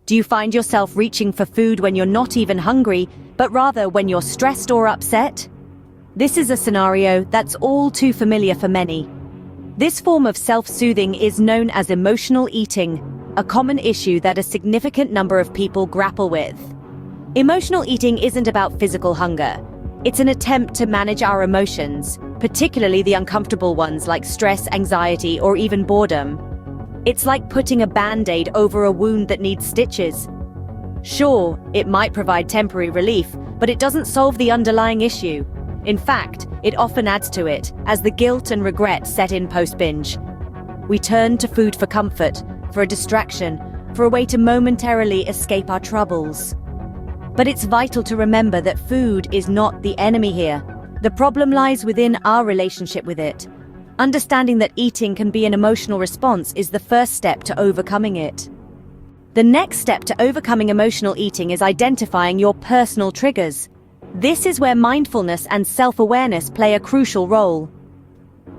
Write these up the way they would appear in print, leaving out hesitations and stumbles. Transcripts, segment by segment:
Do you find yourself reaching for food when you're not even hungry, but rather when you're stressed or upset? This is a scenario that's all too familiar for many. This form of self-soothing is known as emotional eating, a common issue that a significant number of people grapple with. Emotional eating isn't about physical hunger. It's an attempt to manage our emotions, particularly the uncomfortable ones like stress, anxiety, or even boredom. It's like putting a band-aid over a wound that needs stitches. Sure, it might provide temporary relief, but it doesn't solve the underlying issue. In fact, it often adds to it, as the guilt and regret set in post-binge. We turn to food for comfort, for a distraction, for a way to momentarily escape our troubles. But it's vital to remember that food is not the enemy here. The problem lies within our relationship with it. Understanding that eating can be an emotional response is the first step to overcoming it. The next step to overcoming emotional eating is identifying your personal triggers. This is where mindfulness and self-awareness play a crucial role.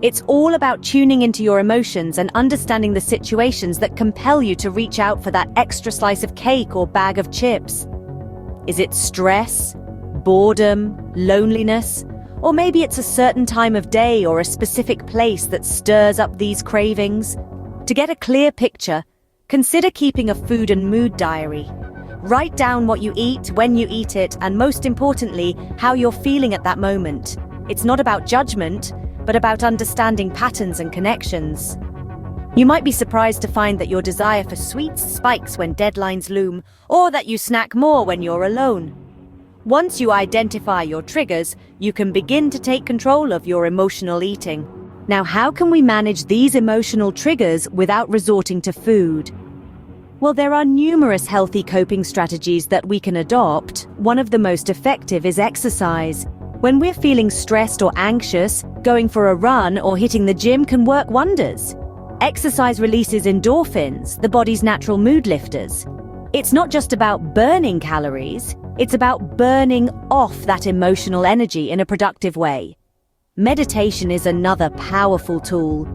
It's all about tuning into your emotions and understanding the situations that compel you to reach out for that extra slice of cake or bag of chips. Is it stress, boredom, loneliness, or maybe it's a certain time of day or a specific place that stirs up these cravings? To get a clear picture, consider keeping a food and mood diary. Write down what you eat, when you eat it, and most importantly, how you're feeling at that moment. It's not about judgment, but about understanding patterns and connections. You might be surprised to find that your desire for sweets spikes when deadlines loom, or that you snack more when you're alone. Once you identify your triggers, you can begin to take control of your emotional eating. Now, how can we manage these emotional triggers without resorting to food? Well, there are numerous healthy coping strategies that we can adopt. One of the most effective is exercise. When we're feeling stressed or anxious, going for a run or hitting the gym can work wonders. Exercise releases endorphins, the body's natural mood lifters. It's not just about burning calories, it's about burning off that emotional energy in a productive way. Meditation is another powerful tool.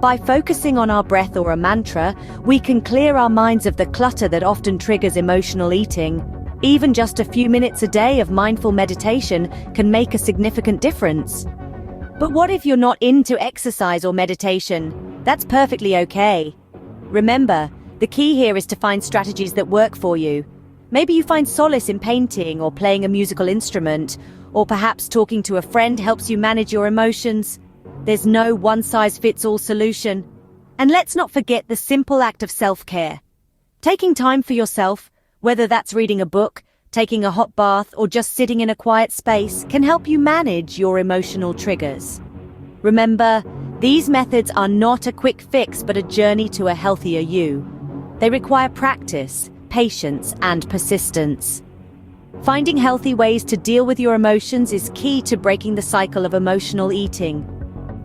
By focusing on our breath or a mantra, we can clear our minds of the clutter that often triggers emotional eating. Even just a few minutes a day of mindful meditation can make a significant difference. But what if you're not into exercise or meditation? That's perfectly okay. Remember, the key here is to find strategies that work for you. Maybe you find solace in painting or playing a musical instrument, or perhaps talking to a friend helps you manage your emotions. There's no one-size-fits-all solution. And let's not forget the simple act of self-care. Taking time for yourself, whether that's reading a book, taking a hot bath, or just sitting in a quiet space, can help you manage your emotional triggers. Remember, these methods are not a quick fix but a journey to a healthier you. They require practice, patience, and persistence. Finding healthy ways to deal with your emotions is key to breaking the cycle of emotional eating.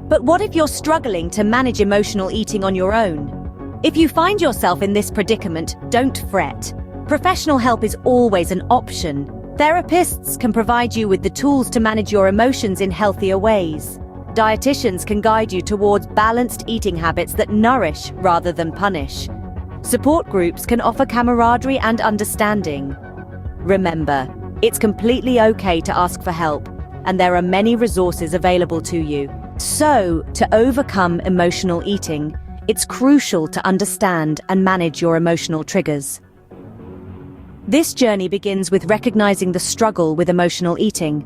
But what if you're struggling to manage emotional eating on your own? If you find yourself in this predicament, don't fret. Professional help is always an option. Therapists can provide you with the tools to manage your emotions in healthier ways. Dietitians can guide you towards balanced eating habits that nourish rather than punish. Support groups can offer camaraderie and understanding. Remember, it's completely okay to ask for help, and there are many resources available to you. So, to overcome emotional eating, it's crucial to understand and manage your emotional triggers. This journey begins with recognizing the struggle with emotional eating.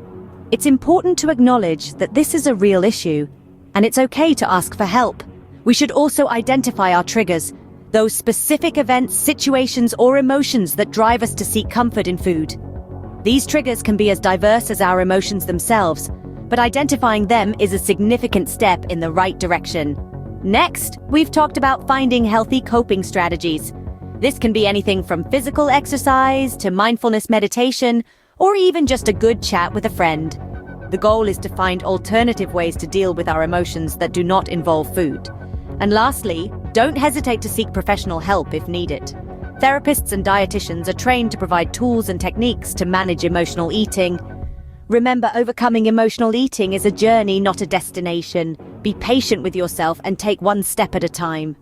It's important to acknowledge that this is a real issue, and it's okay to ask for help. We should also identify our triggers, those specific events, situations, or emotions that drive us to seek comfort in food. These triggers can be as diverse as our emotions themselves, but identifying them is a significant step in the right direction. Next, we've talked about finding healthy coping strategies. This can be anything from physical exercise to mindfulness meditation, or even just a good chat with a friend. The goal is to find alternative ways to deal with our emotions that do not involve food. And lastly, don't hesitate to seek professional help if needed. Therapists and dietitians are trained to provide tools and techniques to manage emotional eating. Remember, overcoming emotional eating is a journey, not a destination. Be patient with yourself and take one step at a time.